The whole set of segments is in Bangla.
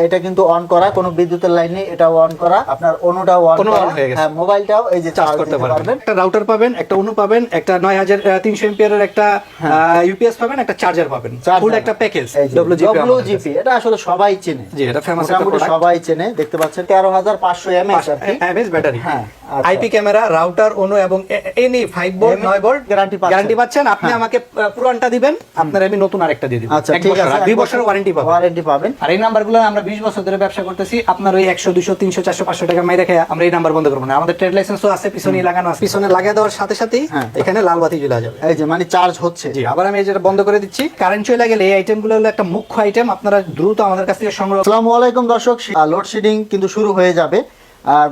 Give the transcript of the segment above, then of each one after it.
এটা কিন্তু অন করা, কোনো বিদ্যুতের লাইন নেই, এটাও অন করা, আপনার অনুটাও অন করা, হ্যাঁ মোবাইলটাও এই যে চার্জ করতে পারবেন। একটা রাউটার পাবেন, একটা অনু পাবেন, একটা 9300 এম্পিয়ারের একটা ইউপিএস পাবেন, একটা চার্জার পাবেন, ফুল একটা প্যাকেজ WGP। এটা আসলে সবাই চেনে, জি এটা ফেমাস একটা প্রোডাক্ট, সবাই চেনে। দেখতে পাচ্ছেন 13500 mAh ব্যাটারি, হ্যাঁ আইপি ক্যামেরা, রাউটার, অনু এবং এনি 5 ভোল্ট 9 ভোল্ট গ্যারান্টি পাচ্ছেন। আপনি আমাকে পুরানটা দিবেন, আপনার আমি নতুন আরেকটা দিয়ে দিব। আচ্ছা ঠিক আছে, 2 বছরের ওয়ারেন্টি পাবেন। আর এই নাম্বারগুলো আমরা 20 বছর ধরে ব্যবসা করতেছি। আপনার ওই 100 200 300 400 500 টাকা মাই রেখে আমরা এই নাম্বার বন্ধ করব না। আমাদের ট্রেড লাইসেন্সও আছে, পিছনে লাগানো আছে। পিছনে লাগিয়ে দেওয়ার সাথে সাথেই এখানে লাল বাতি জ্বলে যাবে, এই যে মানে চার্জ হচ্ছে। জি আবার আমি এই যেটা বন্ধ করে দিচ্ছি। কারেন্ট চলে গেলে এই আইটেমগুলো হলো একটা মুখ্য আইটেম, আপনারা দ্রুত আমাদের কাছ থেকে সংগ্রহ। আসসালামু আলাইকুম দর্শক, লোডশেডিং কিন্তু শুরু হয়ে যাবে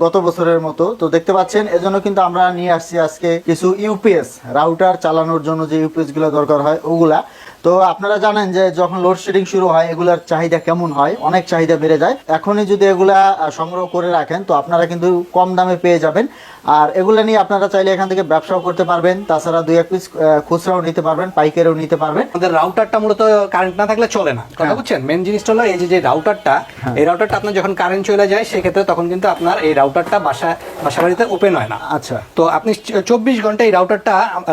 গত বছরের মতো। তো দেখতে পাচ্ছেন, এজন্য কিন্তু আমরা নিয়ে আসছি আজকে কিছু ইউপিএস, রাউটার চালানোর জন্য যে ইউপিএস গুলো দরকার হয় ওগুলা। তো আপনারা জানেন যে যখন লোডশেডিং শুরু হয় এগুলার চাহিদা কেমন হয়, অনেক চাহিদা বেড়ে যায়। এখনই যদি এগুলা সংগ্রহ করে রাখেন তো আপনারা কিন্তু কম দামে পেয়ে যাবেন। আর এগুলা নিয়ে আপনারা চাইলে এখান থেকে ব্যবসাও করতে পারবেন, তাছাড়া 2-1 পিস খুচরাও নিতে পারবেন, পাইকারিও নিতে পারবেন। আমাদের রাউটারটা মূলত কারেন্ট না থাকলে চলে না, কথা বুঝছেন। মেন জিনিসটা হলো এই যে রাউটারটা, এই রাউটারটা আপনার যখন কারেন্ট চলে যায় সেক্ষেত্রে তখন কিন্তু আপনার এই রাউটারটা বাসা বাড়িতে ওপেন হয় না। আচ্ছা, তো আপনি 24 ঘন্টা এই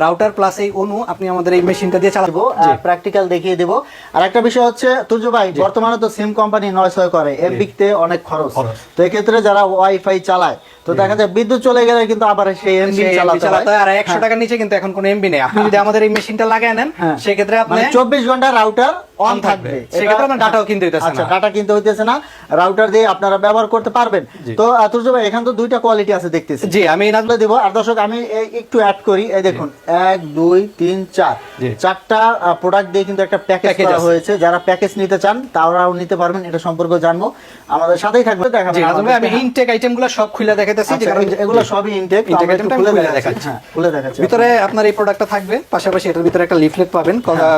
রাউটার প্লাস এই অনু আপনি আমাদের এই মেশিনটা দিয়ে চালাবো, প্র্যাকটিক্যাল দেখিয়ে দেবো। আর একটা বিষয় হচ্ছে তুর্য ভাই, বর্তমানে তো সিম কোম্পানি 900 করে, এমবিতে অনেক খরচ। তো এক্ষেত্রে যারা ওয়াইফাই চালায় তো দেখা যায় বিদ্যুৎ চলে গেলে কিন্তু আবার সেই এমবি চালাতে হয়। আর 100 টাকার নিচে কিন্তু এখন কোনো এমবি নেই। আপনি যদি আমাদের এই মেশিনটা লাগায় নেন সেক্ষেত্রে আপনি 24 ঘন্টা রাউটার অন থাকবে, সেক্ষেত্রে আপনার ডাটাও কিনতে হইতেছে না। আচ্ছা, ডাটা কিনতে হইতেছে না, রাউটার দিয়ে আপনারা ব্যবহার করতে পারবেন। তো তুর্য ভাই, এখানে তো দুইটা কোয়ালিটি আছে দেখতেছি। জি আমি নাজলে দিব। আর দর্শক আমি একটু অ্যাড করি, এই দেখুন 1 2 3 4 চারটা প্রোডাক্ট দিয়ে কিন্তু একটা প্যাকেজ করা হয়েছে। যারা প্যাকেজ নিতে চান তারাও নিতে পারবেন। এটা সম্পর্কে জানবো, আমাদের সাথেই থাকবে। দেখাবো আমি ইনটেক আইটেমগুলো সব খুলে দেখাইতেছি, কারণ এগুলো সবই ইনটেক খুলে দেখাচ্ছি। খুলে দেখাচ্ছি। ভিতরে আপনার এই প্রোডাক্টটা থাকবে, পাশাপাশি এটার ভিতরে একটা লিফলেট পাবেন,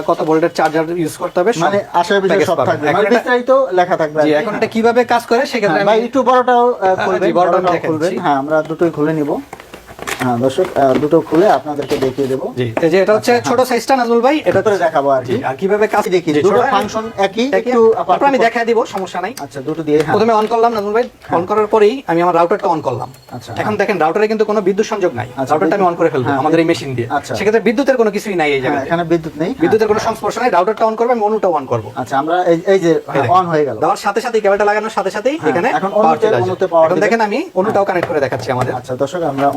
কত ভোল্টের চার্জার ইউজ করতে হবে, মানে আশার বিষয় সব থাকবে, মানে বিস্তারিত লেখা থাকবে। জি এখন এটা কিভাবে কাজ করে সেক্ষেত্রে ভাই একটু বড়টাও খুলবেন, বড়টাও খুলবেন। হ্যাঁ আমরা দুটোই খুলে নিব। হ্যাঁ দর্শক, দুটো খুলে আপনাদেরকে দেখিয়ে দেব। জি এই যে এটা হচ্ছে ছোট সাইজটা নাজমুল ভাই, এটা করে দেখাবো আর কি। আর কিভাবে কাজ দেখি, দুটো ফাংশন একই, একটু আমি দেখাই দিব, সমস্যা নাই। আচ্ছা, দুটো দিয়ে প্রথমে অন করলাম নাজমুল ভাই, অন করার পরেই আমি আমার রাউটারটা অন করলাম। আচ্ছা, এখন দেখেন রাউটারে কিন্তু কোনো বিদ্যুৎ সংযোগ নাই, রাউটারটা আমি অন করে ফেলবো আমাদের এই মেশিন দিয়ে। সেক্ষেত্রে বিদ্যুতের কোনো কিছুই নাই এই জায়গায়, এখানে বিদ্যুৎ নেই, বিদ্যুতের কোনো সংস্পর্শ নাই। রাউটারটা অন করব, আমি অনুটা অন করব। আচ্ছা, আমরা এই যে অন হয়ে গেল, দেওয়ার সাথে সাথে কেবলটা লাগানোর সাথে সাথেই এখানে এখন অনুতে পাওয়ার। এখন দেখেন আমি অনুটাও কানেক্ট করে দেখাচ্ছি আমাদের। আচ্ছা দর্শক, আমরা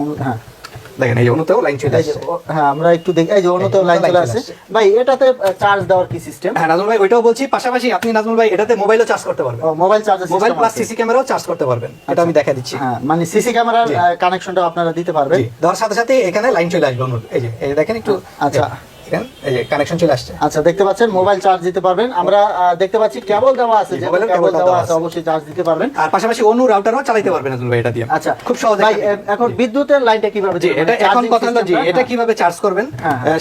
দেখেন এই অনুতেও লাইন চলে আসছে। হ্যাঁ আমরা একটু দেখি, এই যে অনুতেও লাইন চলে আসছে। ভাই এটাতে চার্জ দেওয়ার কি সিস্টেম? হ্যাঁ নাজমুল ভাই ওইটাও বলছি, পাশাপাশি আপনি নাজমুল ভাই এটাতে মোবাইলও চার্জ করতে পারবেন। Mobile charge, mobile plus CC ক্যামেরাও চার্জ করতে পারবেন, এটা আমি দেখা দিচ্ছি। হ্যাঁ মানে সিসি ক্যামেরার কানেকশনটাও আপনারা দিতে পারবেন। দেওয়ার সাথে সাথে এখানে লাইন চলে আসবে অনুর, এই যে দেখেন একটু। আচ্ছা এই যে কানেকশন চলে আসছে। আচ্ছা দেখতে পাচ্ছেন, মোবাইল চার্জ দিতে পারবেন। আমরা দেখতে পাচ্ছি কেবল দেওয়া আছে, যে কেবল দেওয়া আছে অবশ্যই চার্জ দিতে পারবেন। আর পাশাপাশি অনু রাউটারও চালাতে পারবেন নাজমুল ভাই এটা দিয়ে। আচ্ছা খুব সহজ। ভাই এখন বিদ্যুতের লাইনটা কিভাবে? জি এটা এখন কথা হলো, জি এটা কিভাবে চার্জ করবেন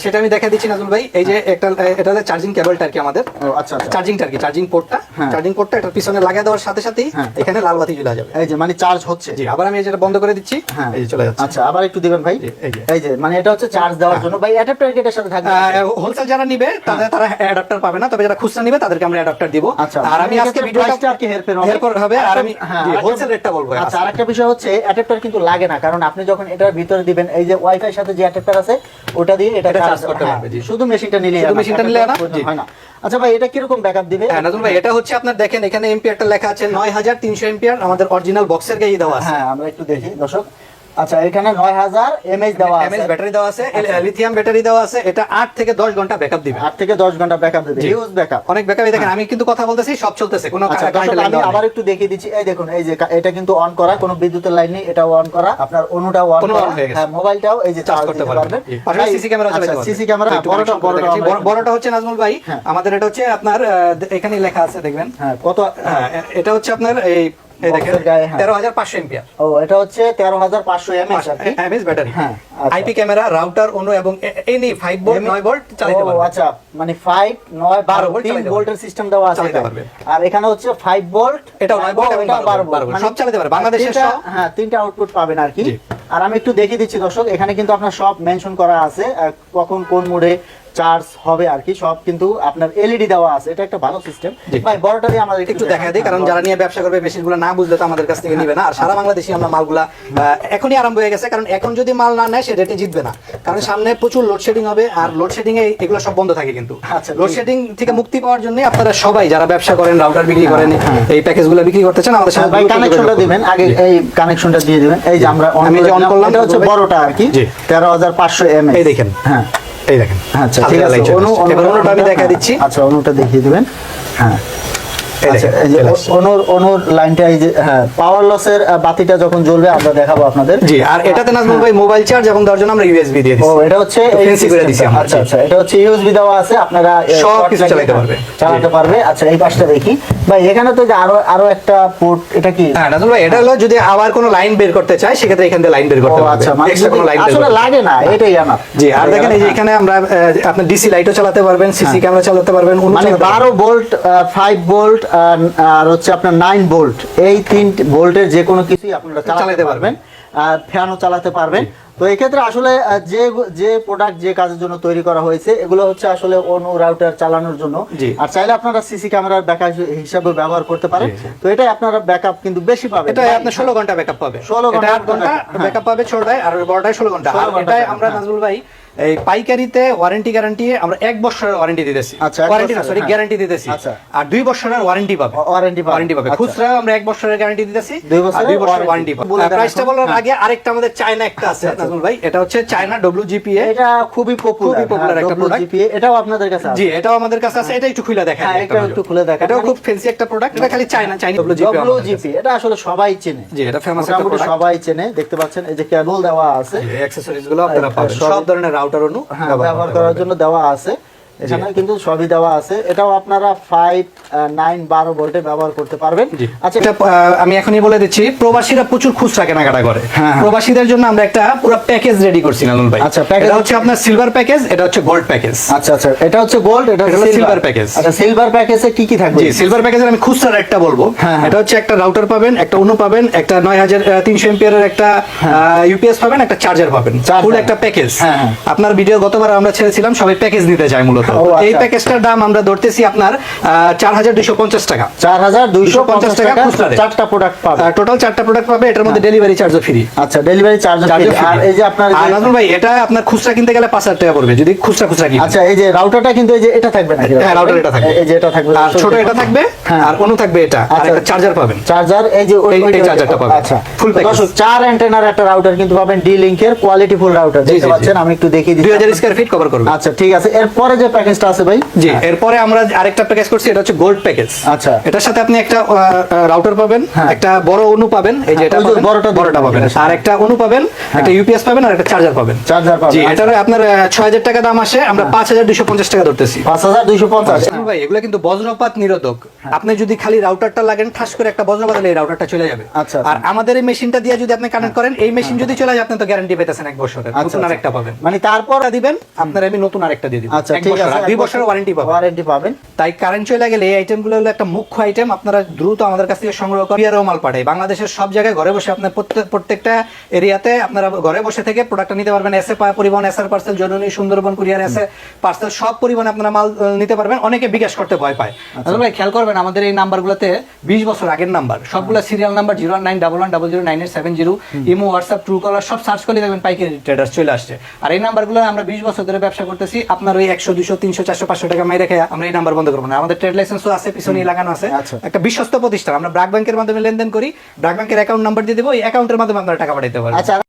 সেটা আমি দেখা দিচ্ছি নাজমুল ভাই। এই যে একটা এটা হচ্ছে চার্জিং কেবলটা আর কি আমাদের। আচ্ছা চার্জিংটা আর কি, চার্জিং পোর্টটা এটার পিছনে লাগিয়ে দেওয়ার সাথে সাথেই এখানে লাল বাতি জ্বলে যাবে, এই যে মানে চার্জ হচ্ছে। জি আবার আমি এই যেটা বন্ধ করে দিচ্ছি, এই যে চলে যাচ্ছে। আচ্ছা আবার একটু দিবেন ভাই, এই যে মানে এটা হচ্ছে চার্জ দেওয়ার জন্য। ভাই অ্যাডাপ্টার এটার সাথে থাকবে। হোলসেল যারা নিবে তারা অ্যাডাপ্টার পাবে না, তবে যারা খুচরা নিবে তাদেরকে আমরা অ্যাডাপ্টার দিব। আর আমি আজকে ভিডিওটা আর কি হেরফের হবে, আর আমি হোলসেল রেটটা বলবো। আচ্ছা আরেকটা বিষয় হচ্ছে, অ্যাডাপ্টার কিন্তু লাগে না, কারণ আপনি যখন এটার ভিতরে দিবেন, এই যে ওয়াইফাই সাথে যে অ্যাডাপ্টার আছে ওটা দিয়ে এটা চার্জ করতে পারবে। শুধু মেশিনটা নিলে হয় না। আচ্ছা ভাই এটা কিরকম ব্যাকআপ দিবে? হ্যাঁ নাজমুল ভাই এটা হচ্ছে আপনার দেখেন এখানে এম্পিয়ারটা লেখা আছে 9300 এম্পিয়ার, আমাদের অরিজিনাল বক্সের গায়ে দেওয়া আছে। হ্যাঁ আমরা একটু দেখি দর্শক। আচ্ছা এখানে 9000 mAh দেওয়া আছে, ব্যাটারি দেওয়া আছে, লিথিয়াম ব্যাটারি দেওয়া আছে। এটা 8 থেকে 10 ঘন্টা ব্যাকআপ দিবে। 8 থেকে 10 ঘন্টা ব্যাকআপ দিবে, হিউজ ব্যাকআপ, অনেক ব্যাকআপ। দেখেন আমি কিন্তু কথা বলতেছি, সব চলতেছে, কোনো আমি আবার একটু দেখিয়ে দিচ্ছি। এই দেখুন, এই যে এটা কিন্তু অন করা, কোনো বিদ্যুতের লাইন নেই, এটাও অন করা, আপনার অনুটাও অন করা। হ্যাঁ মোবাইলটাও এই যে চার্জ করতে পারবেন। পাশাপাশি সিসি ক্যামেরা চালাতে পারবেন। সিসি ক্যামেরা বড়টা হচ্ছে নাজমুল ভাই আমাদের, এটা হচ্ছে আপনার এখানে লেখা আছে দেখবেন। হ্যাঁ কত? এটা হচ্ছে আপনার এই দেখেন 13500 এম্পিয়ার। ও এটা হচ্ছে 13500 mAh ব্যাটারি। হ্যাঁ আইপি ক্যামেরা, রাউটার, অনু এবং এনি 5 ভোল্ট 9 ভোল্ট চালাতে পারবেন। আচ্ছা মানে 5 9 12 ভোল্ট 3 ভোল্টের সিস্টেম দেওয়া আছে চালাতে পারবেন। আর এখানে হচ্ছে 5 ভোল্ট, এটাও 9 ভোল্ট এবং 12 ভোল্ট সব চালাতে পারবে বাংলাদেশের সব। হ্যাঁ তিনটা আউটপুট পাবেন আর কি। আর আমি একটু দেখিয়ে দিচ্ছি দর্শক, এখানে কিন্তু আপনার সব মেনশন করা আছে, কখন কোন মোডে চার্জ হবে আর কি, সব কিন্তু আপনার এলইডি দেওয়া আছে, এটা একটা ভালো সিস্টেম। ভাই বড়টা দিয়ে আমাদের একটু দেখা দিই, কারণ যারা নিয়ে ব্যবসা করবে মেশিনগুলো না বুঝলে তো আমাদের কাছ থেকে নিবে না। আর সারা বাংলাদেশে আমরা মালগুলা এখনই আরম্ভ হয়ে গেছে, কারণ এখন যদি মাল না নেয় সে রেটে জিতবে না, কারণ সামনে প্রচুর লোডশেডিং হবে, আর লোডশেডিং এ এগুলো সব বন্ধ থাকে কিন্তু। আচ্ছা, লোডশেডিং থেকে মুক্তি পাওয়ার জন্য আপনারা সবাই যারা ব্যবসা করেন, রাউটার বিক্রি করেন, এই প্যাকেজগুলো বিক্রি করতে চান, আমাদের সাথে ভাই কানেকশনটা দিবেন আগে, এই কানেকশনটা দিয়ে দিবেন। এই যে আমরা আমি যে অন করলাম, এটা হচ্ছে বড়টা আর কি, 13500 mAh। এই দেখেন, হ্যাঁ এই দেখেন। আচ্ছা ঠিক আছে, এবার অনুটা আমি দেখা দিচ্ছি। আচ্ছা অনুটা দেখিয়ে দিবেন। হ্যাঁ এই আচ্ছা, দেখেন, এই যে অনুর লাইনটা, এই যে হ্যাঁ পাওয়ার লসের বাতিটা যখন জ্বলবে আমরা দেখাবো আপনাদের। জি, আর এটাতে নাজমুল ভাই মোবাইল চার্জ এবং দেওয়ার জন্য আমরা ইউএসবি দিয়ে দিচ্ছি। ও এটা হচ্ছে ফ্যান্সি করে দিছি আমরা। আচ্ছা আচ্ছা, এটা হচ্ছে ইউএসবি দেওয়া আছে, আপনারা সব কিছু চালাতে পারবে। আচ্ছা এই পাশটা দেখি ভাই, এখানে তো যে আরো একটা পোর্ট, এটা কি? হ্যাঁ নাজমুল ভাই, এটা হলো যদি আবার কোনো লাইন বের করতে চাই সেক্ষেত্রে এখান থেকে লাইন বের করতে পারবে। আচ্ছা মানে এক্সট্রা কোনো লাইন আসলে লাগে না, এটাই আমার। জি, আর দেখেন এই যে এখানে আমরা আপনার ডিসি লাইটও চালাতে পারবেন, সিসি ক্যামেরা চালাতে পারবেন, মানে 12 ভোল্ট, 5 ভোল্ট আর হচ্ছে আপনার 9 ভোল্ট, এই 3 ভোল্টের যে কোনো কিছুই আপনারা চালাতে পারবেন, আর ফ্যানও চালাতে পারবেন। তো এই ক্ষেত্রে আসলে যে প্রোডাক্ট যে কাজের জন্য তৈরি করা হয়েছে এগুলো হচ্ছে আসলে অনু রাউটার চালানোর জন্য, আর চাইলে আপনারা সিসি ক্যামেরার ব্যাকআপ হিসাবে ব্যবহার করতে পারেন। তো এটাই আপনারা ব্যাকআপ কিন্তু বেশি পাবেন, এটা আপনি 16 ঘন্টা ব্যাকআপ পাবে, 16 ঘন্টা 8 ঘন্টা ব্যাকআপ পাবে ছোটটায়, আর বড়টায় 16 ঘন্টা। আর এটাই আমরা নাজমুল ভাই এই পাইকারিতে ওয়ারেন্টি গ্যারান্টি আমরা 1 বছরের ওয়ারেন্টি দিতেছি। আচ্ছা, ওয়ারেন্টি না সরি গ্যারান্টি দিতেছি। আচ্ছা, আর 2 বছরের ওয়ারেন্টি পাবে, ওয়ারেন্টি পাবে। খুচরা আমরা 1 বছরের গ্যারান্টি দিতেছি, 2 বছরের ওয়ারেন্টি পাবে। প্রাইসটা বলার হ্যাঁ। আগে আরেকটা আমাদের চায়না একটা আছে নাজমুল ভাই, এটা হচ্ছে চায়না WGPA। এটা খুবই পপুলার একটা প্রোডাক্ট। WGPA, এটাও আপনাদের কাছে আছে? জি, এটাও আমাদের কাছে আছে। এটা একটু খুলে দেখেন। হ্যাঁ এটা একটু খুলে দেখেন। এটাও খুব ফ্যান্সি একটা প্রোডাক্ট, এটা খালি চায়না WGPA, এটা আসলে সবাই চেনে। জি, এটা ফেমাস একটা মোটামুটি প্রোডাক্ট, সবাই চেনে। দেখতে পাচ্ছেন এই যে কেবল দেওয়া আছে, এই অ্যাকসেসরিজ গুলো আপনারা পাবেন, সব ধরনের রাউটার অনু ব্যবহার করার জন্য দেওয়া আছে, এখানে কিন্তু সবই দেওয়া আছে। এটাও আপনারা 5, 9, 12 ভোল্টে ব্যবহার করতে পারবেন। আচ্ছা, এটা আমি এখনই বলে দিচ্ছি, প্রবাসীরা প্রচুর খুচরা কেনাকাটা করে, হ্যাঁ। প্রবাসীদের জন্য আমরা একটা পুরো প্যাকেজ রেডি করছি নাজমুল ভাই। আচ্ছা, প্যাকেজ এটা হচ্ছে আপনার সিলভার প্যাকেজ, এটা হচ্ছে গোল্ড প্যাকেজ। আচ্ছা আচ্ছা, এটা হচ্ছে গোল্ড, এটা হচ্ছে সিলভার প্যাকেজ। আচ্ছা, সিলভার প্যাকেজে কি কি থাকবে? জি, সিলভার প্যাকেজের আমি খুচরা রেটটা বলবো। হ্যাঁ। এটা হচ্ছে একটা রাউটার পাবেন, একটা অনু পাবেন, একটা 9300 এমপিআর একটা ইউপিএস পাবেন, একটা চার্জার পাবেন, ফুল একটা প্যাকেজ। হ্যাঁ। আপনার ভিডিও গতবার আমরা ছেড়েছিলাম, সবাই প্যাকেজ নিতে চায় মূলত। এই প্যাকেজটার দাম আমরা ধরতেছি আপনার 4250 টাকা। 4250 টাকা খুচরা রেট। চারটা প্রোডাক্ট পাবে, টোটাল 4টা প্রোডাক্ট পাবে, এটার মধ্যে ডেলিভারি চার্জও ফ্রি। আচ্ছা, ডেলিভারি চার্জ ফ্রি। আর এই যে আপনার নাজমুল ভাই, এটা আপনার খুচরা কিনতে গেলে 5000 টাকা পড়বে যদি খুচরা কিনেন। আচ্ছা, এই যে রাউটারটা কিন্তু এই যে এটা থাকবে নাকি? হ্যাঁ, রাউটার এটা থাকবে, এই যে এটা থাকবে, আর ছোট এটা থাকবে, হ্যাঁ। আর অনু থাকবে এটা, আর একটা চার্জার পাবেন, চার্জার এই যে এই চার্জারটা পাবেন। আচ্ছা, ফুল প্যাকেজ। দর্শক 4 অ্যান্টেনার একটা রাউটার কিন্তু পাবেন, ডি লিংকের কোয়ালিটি ফুল রাউটার দেখতে পাচ্ছেন, আমি একটু দেখিয়ে দিচ্ছি। 2000 স্কয়ার ফিট কভার করবে। আচ্ছা ঠিক আছে, এরপরে যে প্যাকেজটা আছে ভাই? জি, এরপরে আমরা আরেকটা প্যাকেজ করছি, এটা হচ্ছে গোল্ড প্যাকেজ। আচ্ছা, এটার সাথে আপনি একটা রাউটার পাবেন, হ্যাঁ। একটা বড় অনু পাবেন, এই যে এটা পাবেন, বড়টা পাবেন, আর একটা অনু পাবেন, একটা ইউপিএস পাবেন, আর একটা চার্জার পাবেন। চার্জার পাবেন। জি, এটার আপনার 6000 টাকা দাম আসে, আমরা 5250 টাকা ধরতেছি। 5250। ভাই এগুলো কিন্তু বজ্রপাত নিরোধক। আপনি যদি খালি রাউটারটা লাগেন, ঠাস করে একটা বজ্রপাত হলে এই রাউটারটা চলে যাবে। আচ্ছা, আর আমাদের এই মেশিনটা দিয়ে যদি আপনি কানেক্ট করেন, এই মেশিন যদি চলে যায়, আপনি তো গ্যারান্টি পেতেছেন 1 বছরের, নতুন আরেকটা পাবেন। মানে তারপর দিবেন আপনার, আমি নতুন আরেকটা দিয়ে দিব। আচ্ছা ঠিক আছে, 2 বছরের ওয়ারেন্টি পাবেন। তাই কারেন্ট চলে গেলে এই আইটেমগুলো হলো একটা মুখ্য আইটেম, আপনারা দ্রুত আমাদের কাছ থেকে সংগ্রহ করে কুরিয়ারও মাল পাঠাই বাংলাদেশের সব জায়গায়, ঘরে বসে আপনার প্রত্যেকটা এরিয়াতে আপনারা ঘরে বসে থেকে প্রোডাক্টটা নিতে পারবেন। এসএ পরিবহন, এসআর পার্সেল, জননী, সুন্দরবন কুরিয়ার, এসএ পার্সেল, সব পরিবহনে আপনারা মাল নিতে পারবেন। অনেকে বিকাশ করতে ভয় পায়। আসলে ভাই খেয়াল করবেন, আমাদের এই নাম্বারগুলোতে 20 বছর আগের নাম্বার, সবগুলো serial number 09111009870, imo, WhatsApp, true কলার সব সার্চ করে দেখবেন পাইকারি ট্রেডার্স চলে আসছে। আর এই নাম্বারগুলো আমরা 20 বছর ধরে ব্যবসা করতেছি। আপনার ওই 100, 200, 300, 400, 500 টাকা মাই রেখে আমরা এই নাম্বার বন্ধ করবো না। আমাদের ট্রেড লাইসেন্সও আছে, পিছনে লাগানো আছে। একটা বিশ্বস্ত প্রতিষ্ঠান, আমরা ব্র্যাক ব্যাংকের মাধ্যমে লেনদেন করি। ব্র্যাক ব্যাংকের অ্যাকাউন্ট নাম্বার দিয়ে দেবো, এই অ্যাকাউন্টের মাধ্যমে আপনারা টাকা পাঠাইতে পারবেন।